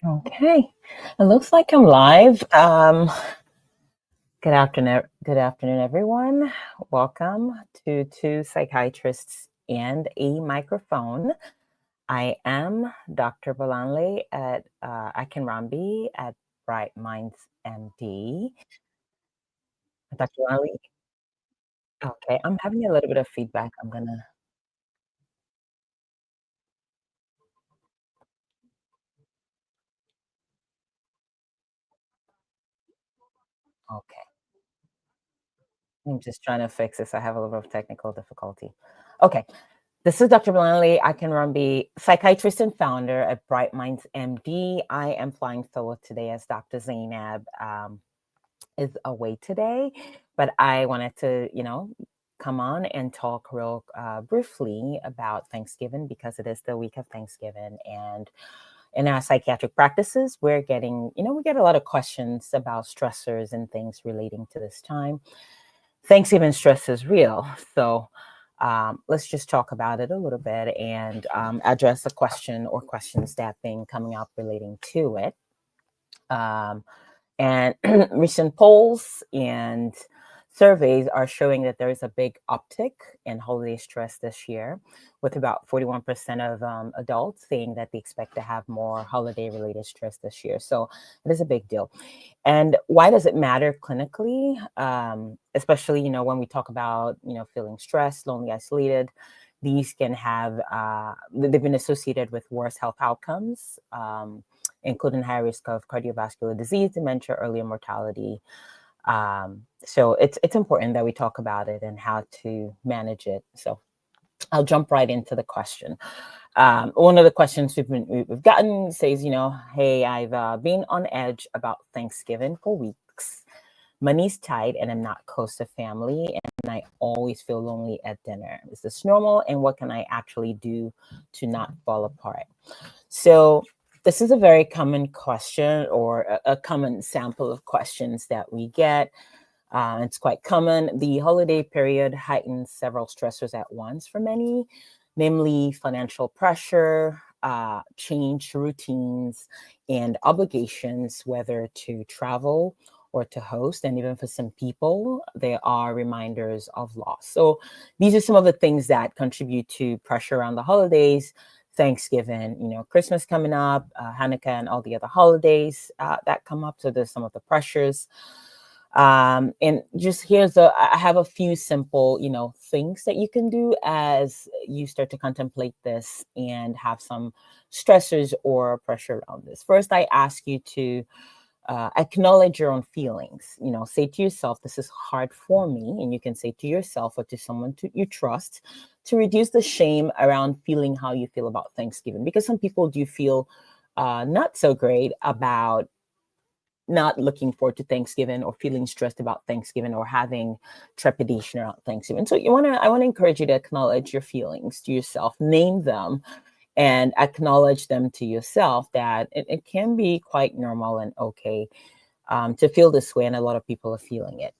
Okay, it looks like I'm live. Good afternoon, everyone. Welcome to Two Psychiatrists and a Microphone. I am Dr. Bolanle at Akinrambi at Bright Minds MD. Dr. Bolanle, okay, I'm having a little bit of feedback. Okay, I'm just trying to fix this. I have a little bit of technical difficulty. Okay, this is Dr. Bolanle. I can be psychiatrist and founder at Bright Minds MD. I am flying solo today as Dr. Zainab is away today, but I wanted to, come on and talk real briefly about Thanksgiving because it is the week of Thanksgiving. And in our psychiatric practices, we get a lot of questions about stressors and things relating to this time. Thanksgiving stress is real. So let's just talk about it a little bit and address a question or questions that have been coming up relating to it. And recent polls and surveys are showing that there is a big uptick in holiday stress this year, with about 41% of adults saying that they expect to have more holiday related stress this year. So it is a big deal. And why does it matter clinically? Especially, when we talk about, feeling stressed, lonely, isolated, these can have, they've been associated with worse health outcomes, including high risk of cardiovascular disease, dementia, earlier mortality. So it's important that we talk about it and how to manage it. So I'll jump right into the question. One of the questions we've gotten says, hey, I've been on edge about Thanksgiving for weeks. Money's tight and I'm not close to family, and I always feel lonely at dinner. Is this normal? And what can I actually do to not fall apart? So this is a very common question, or a common sample of questions that we get. It's quite common. The holiday period heightens several stressors at once for many, namely financial pressure, change routines, and obligations, whether to travel or to host. And even for some people, there are reminders of loss. So these are some of the things that contribute to pressure around the holidays. Thanksgiving, Christmas coming up, Hanukkah, and all the other holidays that come up. So there's some of the pressures. And just I have a few simple, things that you can do as you start to contemplate this and have some stressors or pressure around this. First, I ask you to acknowledge your own feelings. Say to yourself, this is hard for me. And you can say to yourself or to someone you trust to reduce the shame around feeling how you feel about Thanksgiving. Because some people do feel not so great about not looking forward to Thanksgiving, or feeling stressed about Thanksgiving, or having trepidation around Thanksgiving. So I want to encourage you to acknowledge your feelings to yourself, name them, and acknowledge them to yourself, that it can be quite normal and okay to feel this way, and a lot of people are feeling it.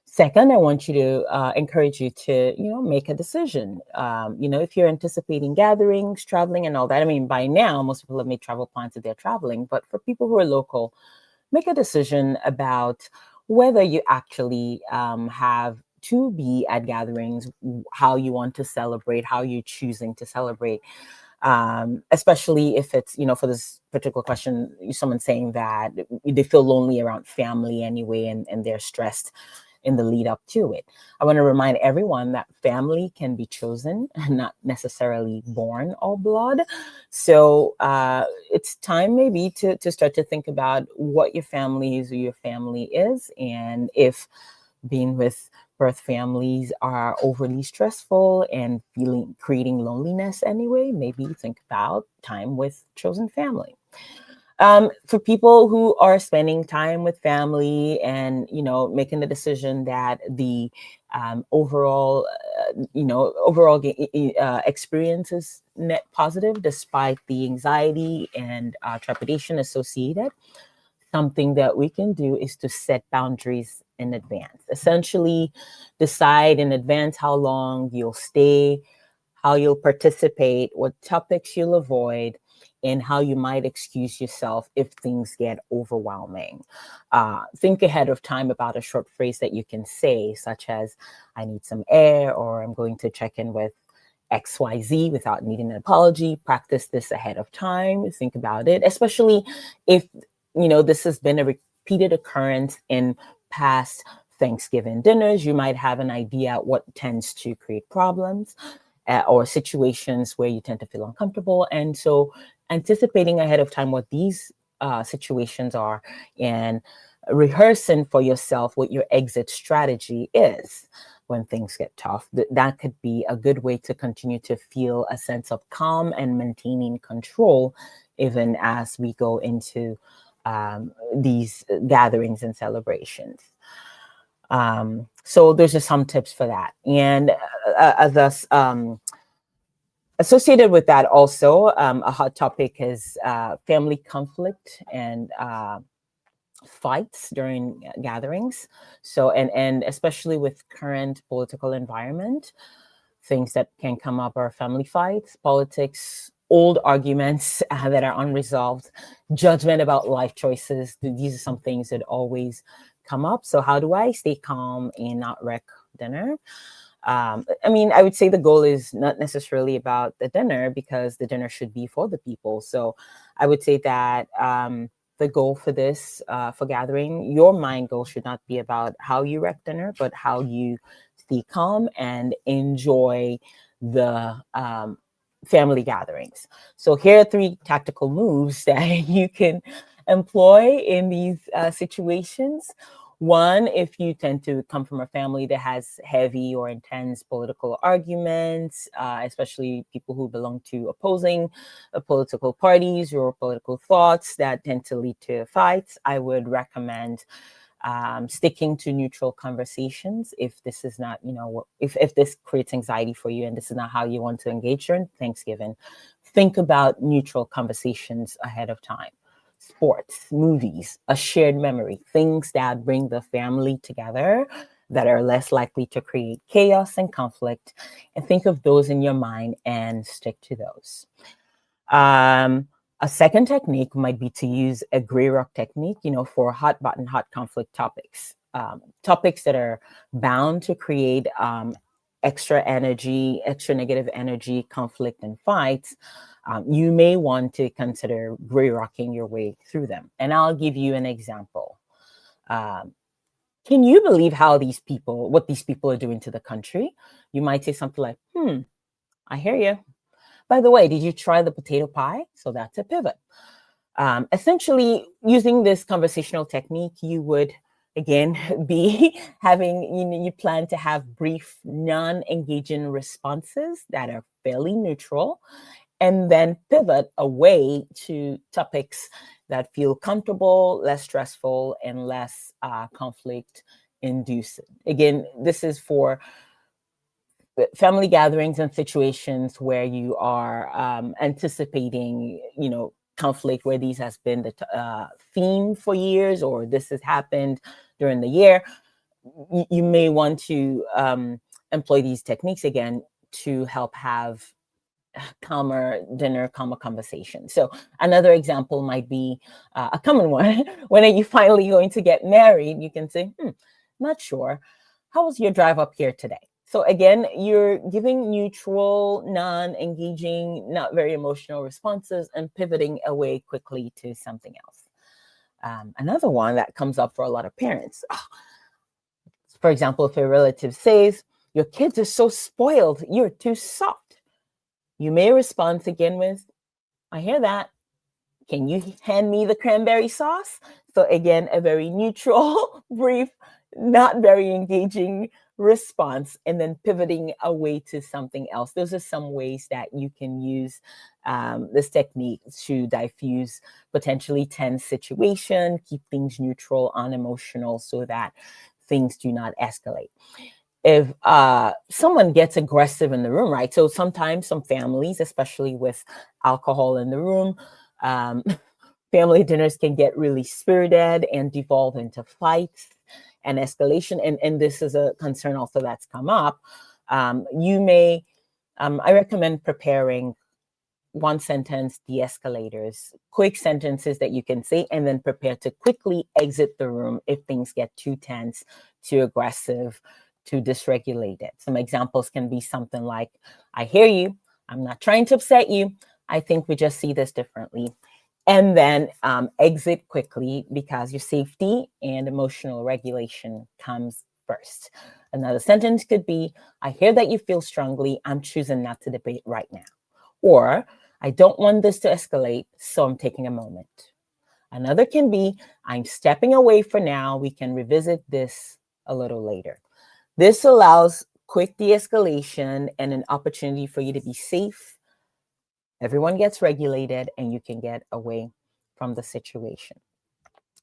Second, I want you to encourage you to, make a decision. If you're anticipating gatherings, traveling, and all that. I mean, by now, most people have made travel plans if they're traveling. But for people who are local, make a decision about whether you actually have to be at gatherings, how you want to celebrate, how you're choosing to celebrate. Especially if it's, for this particular question, someone saying that they feel lonely around family anyway, and they're stressed in the lead up to it. I want to remind everyone that family can be chosen, not necessarily born all blood. So it's time maybe to start to think about what your family is, or your family is, and if being with birth families are overly stressful and creating loneliness anyway, maybe think about time with chosen family. For people who are spending time with family and, making the decision that the overall experience is net positive despite the anxiety and trepidation associated, something that we can do is to set boundaries in advance. Essentially, decide in advance how long you'll stay, how you'll participate, what topics you'll avoid, and how you might excuse yourself if things get overwhelming. Think ahead of time about a short phrase that you can say, such as, I need some air, or I'm going to check in with XYZ without needing an apology. Practice this ahead of time. Think about it, especially if, this has been a repeated occurrence in past Thanksgiving dinners. You might have an idea what tends to create problems or situations where you tend to feel uncomfortable. And so anticipating ahead of time what these situations are and rehearsing for yourself what your exit strategy is when things get tough, that could be a good way to continue to feel a sense of calm and maintaining control, even as we go into these gatherings and celebrations. So there's just some tips for that. And thus, associated with that also, a hot topic is family conflict and fights during gatherings. So, and especially with current political environment, things that can come up are family fights, politics, old arguments that are unresolved, judgment about life choices. These are some things that always come up. So how do I stay calm and not wreck dinner? I would say the goal is not necessarily about the dinner, because the dinner should be for the people. So I would say that the goal for this, for gathering, your mind goal should not be about how you wreck dinner, but how you stay calm and enjoy the family gatherings. So here are 3 tactical moves that you can employ in these situations. One, if you tend to come from a family that has heavy or intense political arguments, especially people who belong to opposing political parties or political thoughts that tend to lead to fights, I would recommend sticking to neutral conversations. If this is not, if this creates anxiety for you and this is not how you want to engage during Thanksgiving, think about neutral conversations ahead of time. Sports, movies, a shared memory, things that bring the family together, that are less likely to create chaos and conflict. And think of those in your mind and stick to those. A second technique might be to use a gray rock technique, for hot button, hot conflict topics. Topics that are bound to create extra energy, extra negative energy, conflict, and fights. You may want to consider gray rocking your way through them. And I'll give you an example. Can you believe what these people are doing to the country? You might say something like, I hear you. By the way, did you try the potato pie? So that's a pivot. Essentially, using this conversational technique, you would, again, be having, you plan to have brief, non-engaging responses that are fairly neutral, and then pivot away to topics that feel comfortable, less stressful, and less conflict inducing. Again, this is for family gatherings and situations where you are anticipating, conflict, where these has been the theme for years, or this has happened during the year. You may want to employ these techniques again to help have calmer dinner, calmer conversation. So another example might be a common one. When are you finally going to get married? You can say, not sure. How was your drive up here today? So again, you're giving neutral, non-engaging, not very emotional responses and pivoting away quickly to something else. Another one that comes up for a lot of parents. For example, if a relative says, your kids are so spoiled, you're too soft. You may respond again with, I hear that. Can you hand me the cranberry sauce? So again, a very neutral, brief, not very engaging response, and then pivoting away to something else. Those are some ways that you can use this technique to diffuse potentially tense situation, keep things neutral, unemotional, so that things do not escalate. If someone gets aggressive in the room, right? So sometimes some families, especially with alcohol in the room, family dinners can get really spirited and devolve into fights and escalation. And this is a concern also that's come up. You may, I recommend preparing one sentence de-escalators, quick sentences that you can say and then prepare to quickly exit the room if things get too tense, too aggressive, too dysregulated. Some examples can be something like, I hear you. I'm not trying to upset you. I think we just see this differently. And then exit quickly because your safety and emotional regulation comes first. Another sentence could be, I hear that you feel strongly. I'm choosing not to debate right now. Or, I don't want this to escalate, so I'm taking a moment. Another can be, I'm stepping away for now. We can revisit this a little later. This allows quick de-escalation and an opportunity for you to be safe. Everyone gets regulated and you can get away from the situation.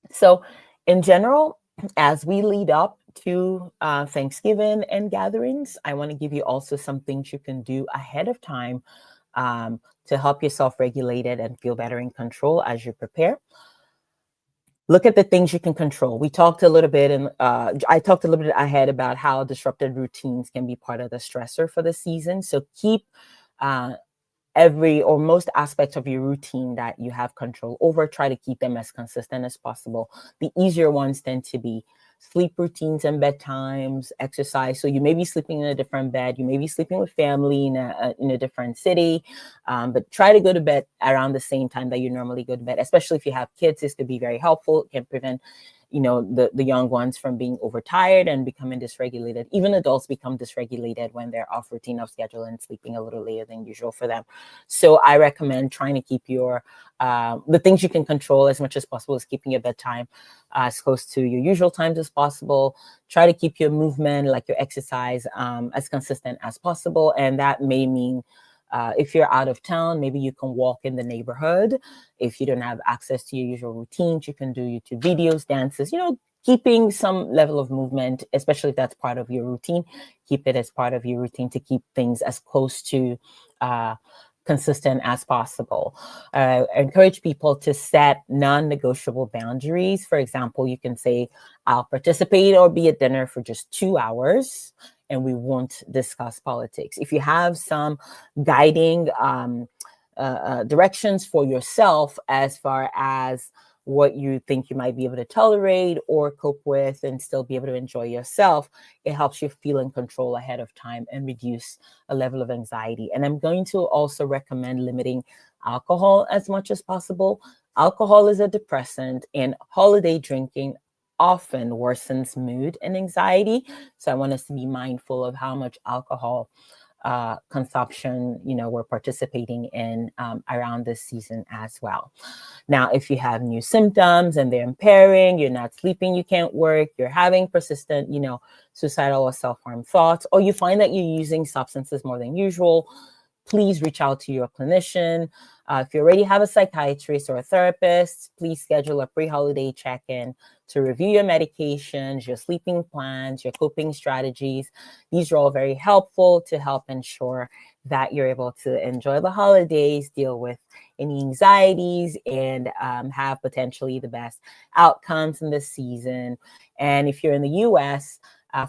So in general, as we lead up to Thanksgiving and gatherings, I want to give you also some things you can do ahead of time to help yourself regulate it and feel better in control as you prepare. Look at the things you can control. We talked a little bit, and I talked a little bit ahead about how disrupted routines can be part of the stressor for the season. So keep every or most aspects of your routine that you have control over. Try to keep them as consistent as possible. The easier ones tend to be sleep routines and bedtimes, exercise. So you may be sleeping in a different bed. You may be sleeping with family in a different city, but try to go to bed around the same time that you normally go to bed, especially if you have kids. This could be very helpful. It can prevent the young ones from being overtired and becoming dysregulated. Even adults become dysregulated when they're off routine, off schedule, and sleeping a little later than usual for them. So I recommend trying to keep your the things you can control as much as possible is keeping your bedtime as close to your usual times as possible. Try to keep your movement, like your exercise, as consistent as possible. And that may mean if you're out of town, maybe you can walk in the neighborhood. If you don't have access to your usual routines, you can do YouTube videos, dances, keeping some level of movement, especially if that's part of your routine. Keep it as part of your routine to keep things as close to consistent as possible. I encourage people to set non-negotiable boundaries. For example, you can say, I'll participate or be at dinner for just 2 hours and we won't discuss politics. If you have some guiding directions for yourself as far as what you think you might be able to tolerate or cope with and still be able to enjoy yourself, it helps you feel in control ahead of time and reduce a level of anxiety. And I'm going to also recommend limiting alcohol as much as possible. Alcohol is a depressant, and holiday drinking often worsens mood and anxiety. So I want us to be mindful of how much alcohol consumption, we're participating in around this season as well. Now, if you have new symptoms and they're impairing, you're not sleeping, you can't work, you're having persistent, suicidal or self-harm thoughts, or you find that you're using substances more than usual, please reach out to your clinician. If you already have a psychiatrist or a therapist, please schedule a pre-holiday check-in to review your medications, your sleeping plans, your coping strategies. These are all very helpful to help ensure that you're able to enjoy the holidays, deal with any anxieties, and have potentially the best outcomes in this season. And if you're in the US,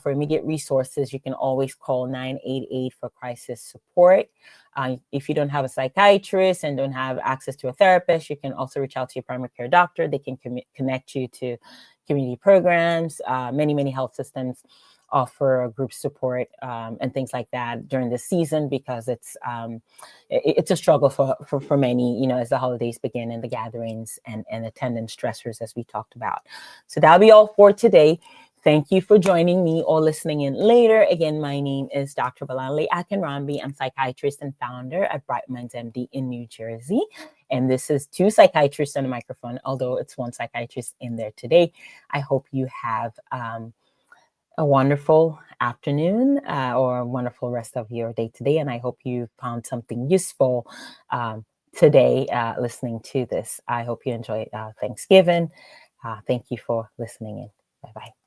for immediate resources, you can always call 988 for crisis support. If you don't have a psychiatrist and don't have access to a therapist, you can also reach out to your primary care doctor. They can connect you to community programs. Many health systems offer group support and things like that during the season, because it's a struggle for many, as the holidays begin and the gatherings and attendance stressors, as we talked about. So that'll be all for today. Thank you for joining me or listening in later. Again, my name is Dr. Bolanle Akinrambi. I'm psychiatrist and founder at Bright Minds MD in New Jersey. And this is 2 psychiatrists on a microphone, although it's 1 psychiatrist in there today. I hope you have a wonderful afternoon or a wonderful rest of your day today. And I hope you found something useful today listening to this. I hope you enjoy Thanksgiving. Thank you for listening in. Bye-bye.